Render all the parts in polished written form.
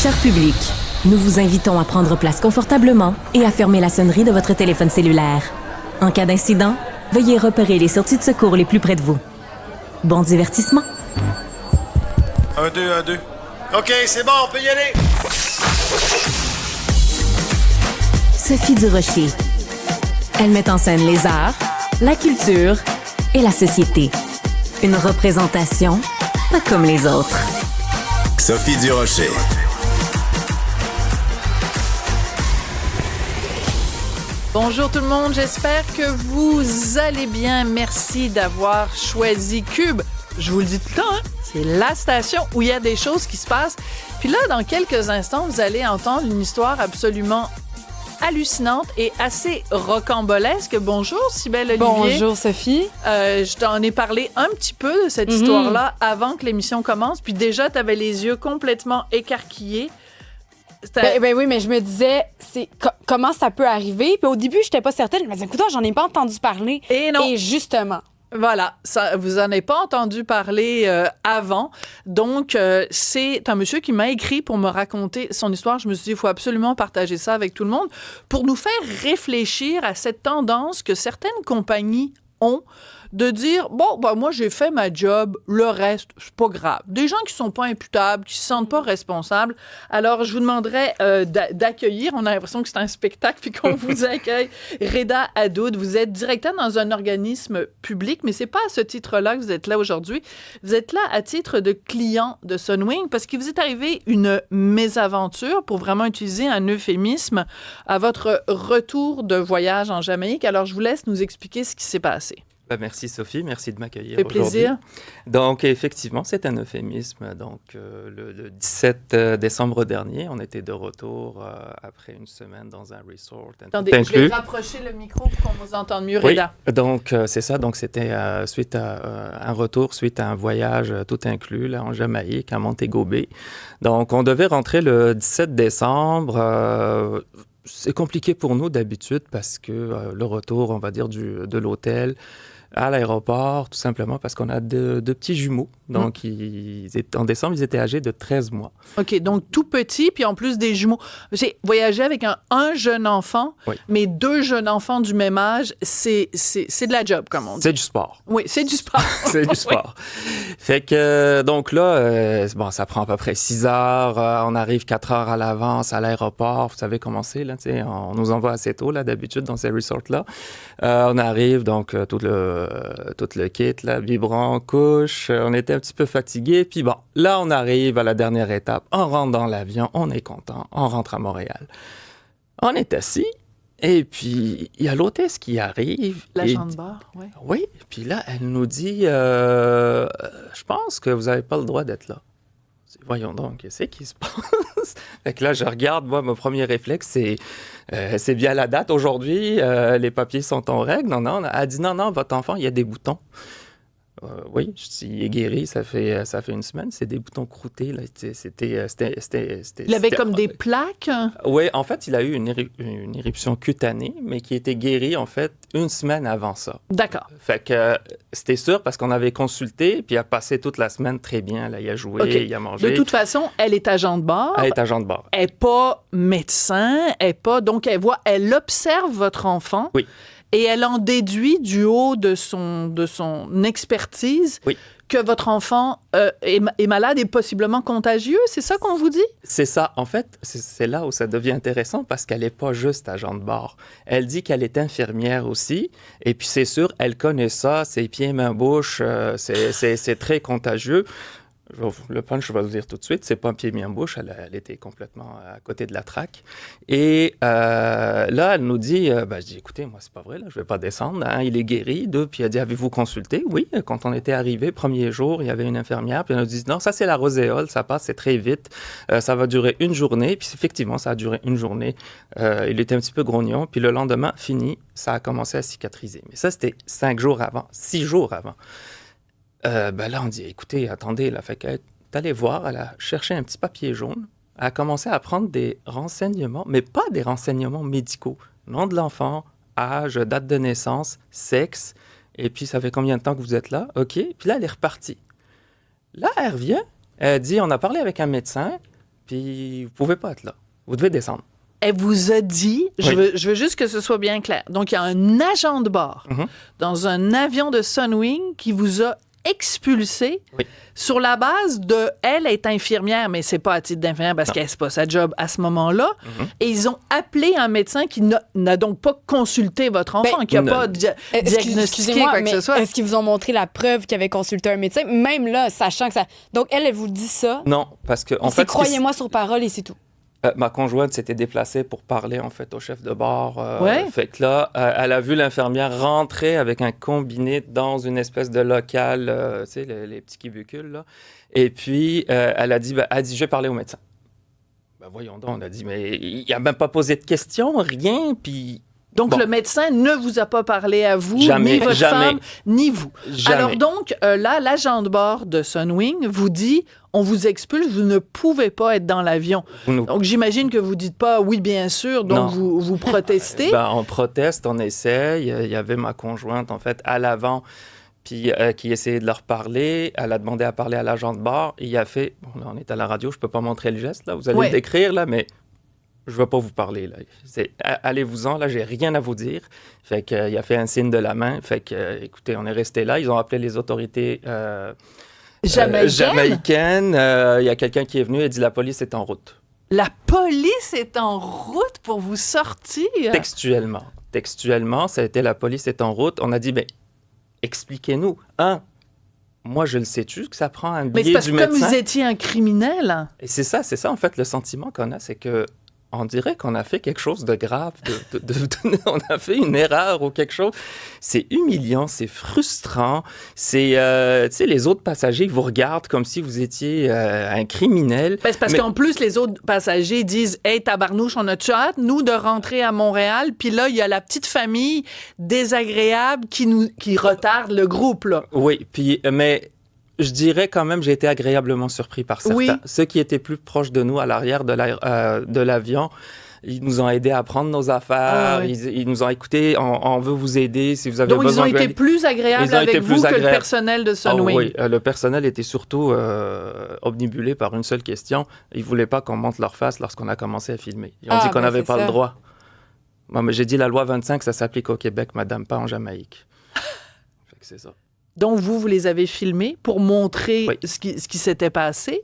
Cher public, nous vous invitons à prendre place confortablement et à fermer la sonnerie de votre téléphone cellulaire. En cas d'incident, veuillez repérer les sorties de secours les plus près de vous. Bon divertissement. 1, 2, 1, 2. OK, c'est bon, on peut y aller. Sophie Durocher. Elle met en scène les arts, la culture et la société. Une représentation pas comme les autres. Sophie Durocher. Bonjour tout le monde, j'espère que vous allez bien. Merci d'avoir choisi Cube. Je vous le dis tout le temps, hein? C'est la station où il y a des choses qui se passent. Puis là, dans quelques instants, vous allez entendre une histoire absolument hallucinante et assez rocambolesque. Bonjour, Cybèle Olivier. Bonjour, Sophie. Je t'en ai parlé un petit peu de cette histoire-là avant que l'émission commence. Puis déjà, t'avais les yeux complètement écarquillés. Ben oui, mais je me disais, comment ça peut arriver? Puis au début, je n'étais pas certaine. Je me disais, écoute, j'en ai pas entendu parler. Et non. Et justement. Voilà, ça, vous en avez pas entendu parler avant. Donc, c'est un monsieur qui m'a écrit pour me raconter son histoire. Je me suis dit, il faut absolument partager ça avec tout le monde pour nous faire réfléchir à cette tendance que certaines compagnies ont de dire, bon, ben moi, j'ai fait ma job, le reste, c'est pas grave. Des gens qui sont pas imputables, qui se sentent pas responsables. Alors, je vous demanderais d'accueillir, on a l'impression que c'est un spectacle, puis qu'on vous accueille, Reda Hadoud. Vous êtes directeur dans un organisme public, mais c'est pas à ce titre-là que vous êtes là aujourd'hui. Vous êtes là à titre de client de Sunwing, parce qu'il vous est arrivé une mésaventure, pour vraiment utiliser un euphémisme, à votre retour de voyage en Jamaïque. Alors, je vous laisse nous expliquer ce qui s'est passé. Merci Sophie, merci de m'accueillir aujourd'hui. Ça fait plaisir. Donc effectivement, c'est un euphémisme. Donc le 17 décembre dernier, on était de retour après une semaine dans un resort. Attendez, je vais rapprocher le micro pour qu'on vous entende mieux, Reda. Oui, donc c'est ça. Donc c'était suite à un retour, suite à un voyage tout inclus là, en Jamaïque, à Montego Bay. Donc on devait rentrer le 17 décembre. C'est compliqué pour nous d'habitude parce que le retour, on va dire, de l'hôtel à l'aéroport, tout simplement parce qu'on a deux petits jumeaux. Donc, en décembre, ils étaient âgés de 13 mois. OK, donc tout petit, puis en plus des jumeaux. J'ai voyagé avec un jeune enfant, oui. Mais 2 jeunes enfants du même âge, c'est de la job, comme on dit. C'est du sport. Oui, c'est du sport. C'est du sport. Oui. Fait que, donc là, bon, ça prend à peu près 6 heures. On arrive 4 heures à l'avance à l'aéroport. Vous savez comment c'est, là, tu sais, on nous envoie assez tôt, là, d'habitude, dans ces resorts-là. On arrive, donc, tout le kit, là, biberon, couche. On était un petit peu fatigués. Puis bon, là, on arrive à la dernière étape. On rentre dans l'avion, on est content, on rentre à Montréal. On est assis, et puis il y a l'hôtesse qui arrive. L'agent de bord, oui. Oui, puis là, elle nous dit, je pense que vous n'avez pas le droit d'être là. Voyons donc, qu'est-ce qui se passe? Fait que là, je regarde, moi, mon premier réflexe, c'est bien la date aujourd'hui, les papiers sont en règle. Non, elle dit non, votre enfant, il y a des boutons. Oui, il est guéri, ça fait une semaine, c'est des boutons croûtés, là. Il avait comme des plaques? Oui, en fait, il a eu une éruption cutanée, mais qui était guérie, en fait, une semaine avant ça. D'accord. Fait que c'était sûr parce qu'on avait consulté, puis il a passé toute la semaine très bien, là, il a joué, okay. Il a mangé. De toute façon, elle est agent de bord. Elle est agent de bord. Elle n'est pas médecin, donc elle observe votre enfant. Oui. Et elle en déduit du haut de son expertise oui. que votre enfant est malade et possiblement contagieux. C'est ça qu'on vous dit? C'est ça. En fait, c'est là où ça devient intéressant parce qu'elle n'est pas juste agent de bord. Elle dit qu'elle est infirmière aussi. Et puis, c'est sûr, elle connaît ça, ses pieds, mains, bouche, c'est très contagieux. Le punch, je vais le dire tout de suite, c'est pas un pied mis en bouche, elle était complètement à côté de la traque. Et là, elle nous dit, je dis, écoutez, moi, c'est pas vrai, là, je vais pas descendre, hein, il est guéri. Puis elle dit, avez-vous consulté? Oui, quand on était arrivé, premier jour, il y avait une infirmière, puis elle nous dit, non, ça c'est la roséole, ça passe, c'est très vite, ça va durer une journée. Puis effectivement, ça a duré une journée. Il était un petit peu grognon, puis le lendemain, fini, ça a commencé à cicatriser. Mais ça, c'était 6 jours avant. Là, on dit, écoutez, attendez, là, fait qu'elle est allée voir, elle a cherché un petit papier jaune, elle a commencé à prendre des renseignements, mais pas des renseignements médicaux. Nom de l'enfant, âge, date de naissance, sexe, et puis ça fait combien de temps que vous êtes là? OK, puis là, elle est repartie. Là, elle revient, elle dit, on a parlé avec un médecin, puis vous pouvez pas être là. Vous devez descendre. Elle vous a dit, Oui. je veux juste que ce soit bien clair. Donc, il y a un agent de bord dans un avion de Sunwing qui vous a expulsé sur la base de elle est infirmière, mais c'est pas à titre d'infirmière parce qu'elle c'est pas sa job à ce moment-là. Et ils ont appelé un médecin qui n'a donc pas consulté votre enfant, qui n'a pas diagnostiqué Excusez-moi, quoi que mais ce soit. est-ce qu'ils vous ont montré la preuve qu'il avait consulté un médecin, même là, sachant que ça... Donc, elle vous dit ça. Non, parce que en C'est fait, croyez-moi sur parole et c'est tout. ma conjointe s'était déplacée pour parler en fait au chef de bord. Ouais. Fait que là, elle a vu l'infirmière rentrer avec un combiné dans une espèce de local, tu sais, les petits cubicules là. Et puis elle a dit, je vais parler au médecin. Ben voyons donc, on a dit, mais il a même pas posé de questions, rien, puis. Donc, Bon. le médecin ne vous a pas parlé à vous, Jamais, ni votre jamais. femme, ni vous. Jamais. Alors donc, là, l'agent de bord de Sunwing vous dit, on vous expulse, vous ne pouvez pas être dans l'avion. Donc, j'imagine que vous dites pas, oui, bien sûr, donc vous protestez. On proteste, on essaye. Il y avait ma conjointe, en fait, à l'avant, puis qui essayait de leur parler. Elle a demandé à parler à l'agent de bord. Et il a fait, bon, là, on est à la radio, je peux pas montrer le geste, là, vous allez le décrire, là, mais je vais pas vous parler, là. Allez-vous-en, là, j'ai rien à vous dire. Fait que, il a fait un signe de la main. Fait que, écoutez, on est resté là. Ils ont appelé les autorités jamaïcaines. Il y a quelqu'un qui est venu et dit la police est en route. La police est en route pour vous sortir? Textuellement, ça a été la police est en route. On a dit, expliquez-nous. Moi, je le sais-tu que ça prend un billet du médecin. Mais c'est parce que comme vous étiez un criminel. Et c'est ça, en fait, le sentiment qu'on a, c'est que on dirait qu'on a fait quelque chose de grave, on a fait une erreur ou quelque chose. C'est humiliant, c'est frustrant. C'est, tu sais, les autres passagers vous regardent comme si vous étiez un criminel. C'est parce qu'en plus, les autres passagers disent « Hey, tabarnouche, on a-tu hâte, nous, de rentrer à Montréal? » Puis là, il y a la petite famille désagréable qui retarde le groupe, là. Oui, puis, mais... Je dirais quand même, j'ai été agréablement surpris par certains. Oui. Ceux qui étaient plus proches de nous à l'arrière de l'avion, ils nous ont aidés à prendre nos affaires. Ils nous ont écoutés. On veut vous aider si vous avez besoin. Donc, ils ont été plus agréables avec vous que le personnel de Sunwing. Oui, le personnel était surtout omnibulé par une seule question. Ils ne voulaient pas qu'on monte leur face lorsqu'on a commencé à filmer. Ils ont dit qu'on n'avait pas le droit. Moi, mais j'ai dit la loi 25, ça s'applique au Québec, madame, pas en Jamaïque. Fait que c'est ça. Donc, vous les avez filmés pour montrer ce qui s'était passé.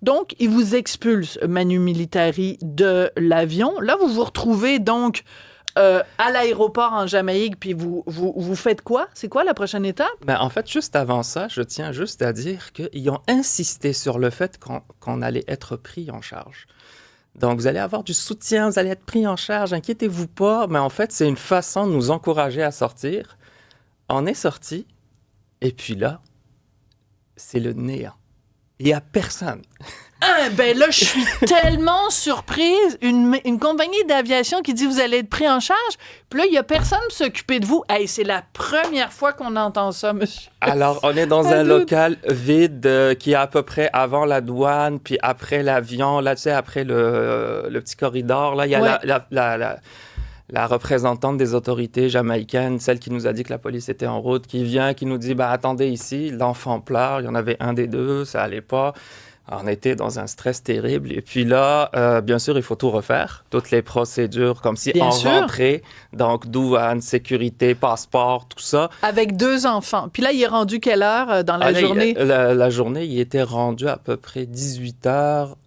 Donc, ils vous expulsent, Manu Militari, de l'avion. Là, vous vous retrouvez donc à l'aéroport en Jamaïque, puis vous faites quoi? C'est quoi la prochaine étape? En fait, juste avant ça, je tiens juste à dire qu'ils ont insisté sur le fait qu'on allait être pris en charge. Donc, vous allez avoir du soutien, vous allez être pris en charge, inquiétez-vous pas. Mais en fait, c'est une façon de nous encourager à sortir. On est sortis. Et puis là, c'est le néant. Il n'y a personne. Là, je suis tellement surprise. Une compagnie d'aviation qui dit vous allez être pris en charge. Puis là, il n'y a personne pour s'occuper de vous. Hey, c'est la première fois qu'on entend ça, monsieur. Alors, on est dans un local vide qui est à peu près avant la douane, puis après l'avion, là, tu sais, après le petit corridor. Là, il y a la représentante des autorités jamaïcaines, celle qui nous a dit que la police était en route, qui vient, qui nous dit « attendez ici, l'enfant pleure, il y en avait un des deux, ça allait pas ». On était dans un stress terrible. Et puis là, bien sûr, il faut tout refaire, toutes les procédures, comme si on rentrait, donc douane, sécurité, passeport, tout ça. Avec 2 enfants. Puis là, il est rendu quelle heure dans la journée? La journée, il était rendu à peu près 18 heures.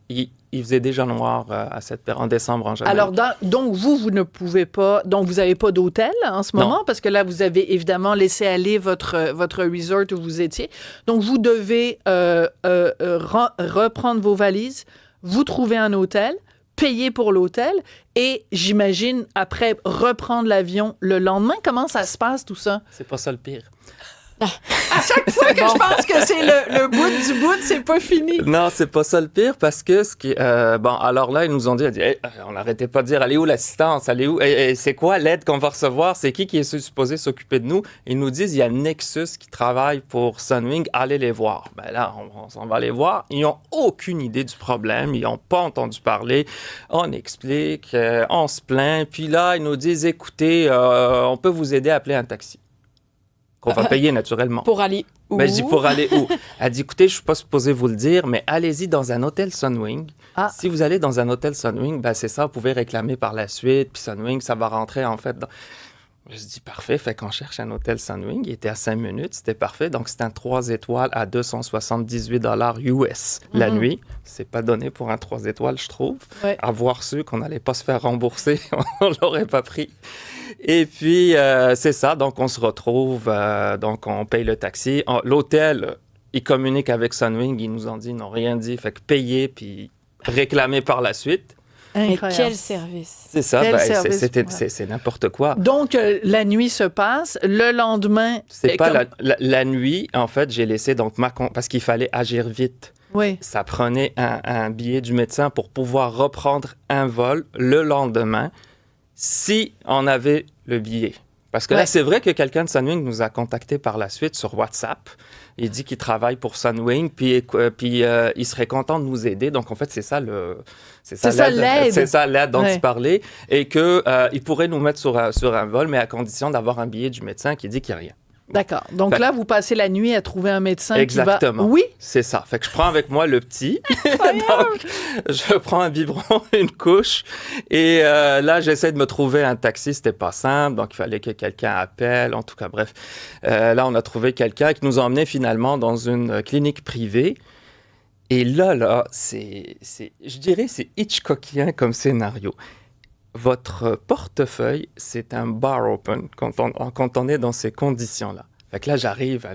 Il faisait déjà noir à cette période, en décembre en Jamaïque. Alors, donc, vous ne pouvez pas... Donc, vous n'avez pas d'hôtel en ce moment, parce que là, vous avez évidemment laissé aller votre resort où vous étiez. Donc, vous devez reprendre vos valises, vous trouver un hôtel, payer pour l'hôtel et, j'imagine, après, reprendre l'avion le lendemain. Comment ça se passe, tout ça? C'est pas ça le pire. À chaque fois que je pense que c'est le bout du bout, c'est pas fini. Non, c'est pas ça le pire parce que alors là, ils nous ont dit, on n'arrêtait pas de dire, allez où l'assistance, allez où, et c'est quoi l'aide qu'on va recevoir, c'est qui est supposé s'occuper de nous? Ils nous disent, il y a Nexus qui travaille pour Sunwing, allez les voir. Là, on s'en va les voir. Ils n'ont aucune idée du problème, ils n'ont pas entendu parler. On explique, on se plaint, puis là, ils nous disent, écoutez, on peut vous aider à appeler un taxi. Qu'on va payer naturellement. Pour aller Ben, je dis, pour aller où? Elle dit, écoutez, je ne suis pas supposée vous le dire, mais allez-y dans un hôtel Sunwing. Si vous allez dans un hôtel Sunwing, ben, c'est ça, vous pouvez réclamer par la suite, puis Sunwing, ça va rentrer en fait dans... Je dis, parfait, fait qu'on cherche un hôtel Sunwing. Il était à 5 minutes, c'était parfait. Donc, c'était un 3 étoiles à 278 $ US la nuit. C'est pas donné pour un 3 étoiles, je trouve. Ouais. Avoir su qu'on n'allait pas se faire rembourser, on l'aurait pas pris. Et puis, c'est ça. Donc, on se retrouve, donc on paye le taxi. L'hôtel, ils communiquent avec Sunwing. Ils nous ont dit, ils n'ont rien dit. Fait que payer, puis réclamer par la suite. Mais Incroyable. quel service. C'est ça, Quel ben, service, c'est n'importe quoi. Donc, la nuit se passe. Le lendemain... C'est pas la nuit, en fait, j'ai laissé donc parce qu'il fallait agir vite. Oui. Ça prenait un billet du médecin pour pouvoir reprendre un vol le lendemain si on avait le billet. Parce que là, c'est vrai que quelqu'un de Sunwing nous a contactés par la suite sur WhatsApp. Il dit qu'il travaille pour Sunwing, puis il serait content de nous aider. Donc, en fait, c'est ça l'aide. C'est ça l'aide dont tu parlais. Et qu'il pourrait nous mettre sur un vol, mais à condition d'avoir un billet du médecin qui dit qu'il n'y a rien. D'accord. Donc là, vous passez la nuit à trouver un médecin Exactement. qui va... Oui? C'est ça. Fait que je prends avec moi le petit. Donc, je prends un biberon, une couche. Et là, j'essaie de me trouver un taxi. C'était pas simple. Donc, il fallait que quelqu'un appelle. En tout cas, bref. Là, on a trouvé quelqu'un qui nous a emmenés finalement dans une clinique privée. Et là, je dirais, c'est Hitchcockien comme scénario. Votre portefeuille, c'est un bar open quand on est dans ces conditions-là. Fait que là, j'arrive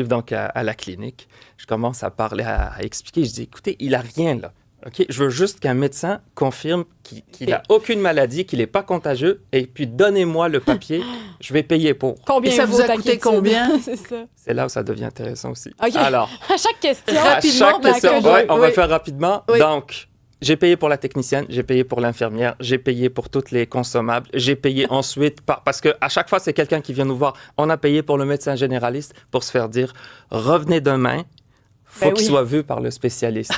donc à la clinique. Je commence à parler, à expliquer. Je dis, écoutez, il n'a rien là. OK? Je veux juste qu'un médecin confirme qu'il n'a aucune maladie, qu'il n'est pas contagieux. Et puis, donnez-moi le papier. Je vais payer pour. Combien ça vous a coûté combien? C'est ça. C'est là où ça devient intéressant aussi. OK. Alors, à chaque question, on va faire rapidement. Oui. Donc, j'ai payé pour la technicienne, j'ai payé pour l'infirmière, j'ai payé pour toutes les consommables, j'ai payé ensuite, parce qu'à chaque fois, c'est quelqu'un qui vient nous voir. On a payé pour le médecin généraliste pour se faire dire « Revenez demain, faut qu'il soit vu par le spécialiste. »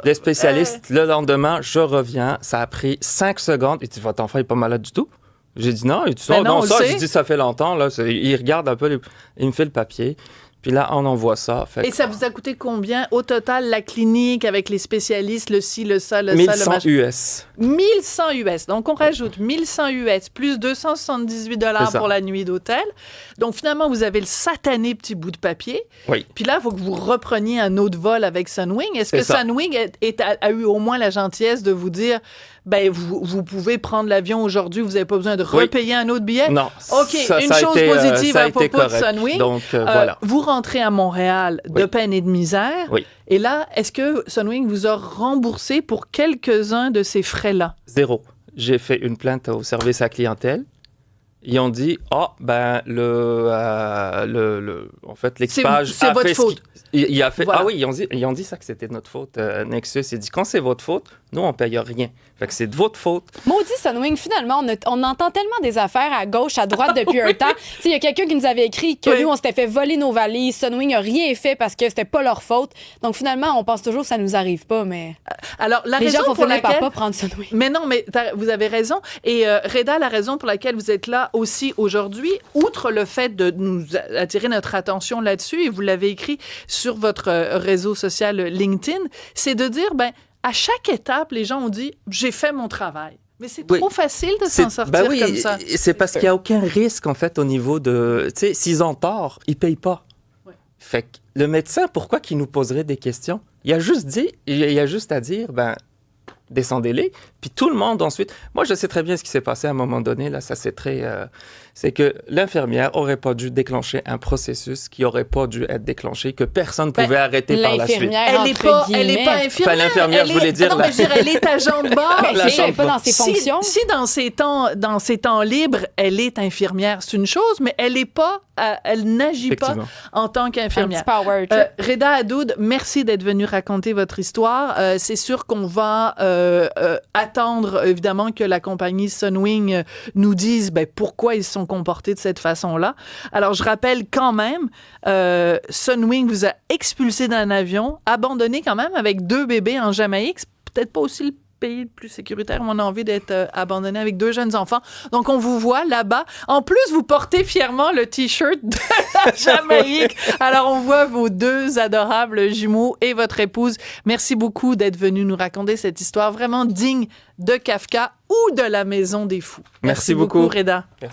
Le spécialiste, le lendemain, je reviens, ça a pris 5 secondes. Il dit « Votre enfant n'est pas malade du tout? » J'ai dit « Non. » Il dit « Non, ça, j'ai dit « Ça fait longtemps. » Là, il regarde un peu, il me fait le papier. Puis là, on envoie ça. Et ça vous a coûté combien au total, la clinique, avec les spécialistes, le ci, le ça, le 1100 ça, le US. 1100 US. Donc, on rajoute 1100 US plus 278 $ pour la nuit d'hôtel. Donc, finalement, vous avez le satané petit bout de papier. Oui. Puis là, il faut que vous repreniez un autre vol avec Sunwing. Est-ce que Sunwing a eu au moins la gentillesse de vous dire... Ben, vous pouvez prendre l'avion aujourd'hui, vous n'avez pas besoin de repayer un autre billet? Non. OK, une chose positive à propos de Sunwing. Donc, voilà. Vous rentrez à Montréal de peine et de misère. Oui. Et là, est-ce que Sunwing vous a remboursé pour quelques-uns de ces frais-là? 0. J'ai fait une plainte au service à clientèle. Ils ont dit, en fait, l'équipage c'est votre faute. Il a fait, voilà. Ah oui, ils ont dit ça, que c'était notre faute. Nexus, il dit, quand c'est votre faute, nous, on ne paye rien. Fait que c'est de votre faute. Maudit Sunwing, finalement, on entend tellement des affaires à gauche, à droite depuis un temps. Il y a quelqu'un qui nous avait écrit que nous, on s'était fait voler nos valises. Sunwing n'a rien fait parce que c'était pas leur faute. Donc finalement, on pense toujours que ça nous arrive pas, mais... Alors, la les raison gens vont pour finir laquelle... par pas prendre Sunwing. Mais non, mais vous avez raison. Et Reda, la raison pour laquelle vous êtes là aussi aujourd'hui, outre le fait de nous attirer notre attention là-dessus, et vous l'avez écrit sur votre réseau social LinkedIn, c'est de dire, ben, à chaque étape, les gens ont dit « j'ai fait mon travail ». Mais c'est trop facile de s'en sortir comme ça. C'est parce qu'il n'y a aucun risque, en fait, au niveau de... Tu sais, s'ils ont tort, ils ne payent pas. Ouais. Fait que le médecin, pourquoi qu'il nous poserait des questions? Il a juste à dire, ben, descendez-les. Puis tout le monde ensuite... Moi, je sais très bien ce qui s'est passé à un moment donné. Là, ça, c'est très... c'est que l'infirmière n'aurait pas dû déclencher un processus qui n'aurait pas dû être déclenché, que personne ne pouvait arrêter par la suite. Elle n'est pas infirmière. Enfin, l'infirmière, je voulais dire... Non, mais je veux dire, elle est agent de bord. Elle n'est pas dans ses fonctions. Si dans ses temps libres, elle est infirmière, c'est une chose, mais elle n'est pas... elle n'agit pas en tant qu'infirmière. Reda Hadoud, merci d'être venu raconter votre histoire. C'est sûr qu'on va attendre, évidemment, que la compagnie Sunwing nous dise pourquoi ils se sont comportés de cette façon-là. Alors, je rappelle quand même, Sunwing vous a expulsé d'un avion, abandonné quand même avec 2 bébés en Jamaïque. C'est peut-être pas aussi le pays le plus sécuritaire où on a envie d'être abandonné avec 2 jeunes enfants. Donc, on vous voit là-bas. En plus, vous portez fièrement le T-shirt de la Jamaïque. Alors, on voit vos 2 adorables jumeaux et votre épouse. Merci beaucoup d'être venu nous raconter cette histoire vraiment digne de Kafka ou de la Maison des Fous. Merci beaucoup, Reda. Merci.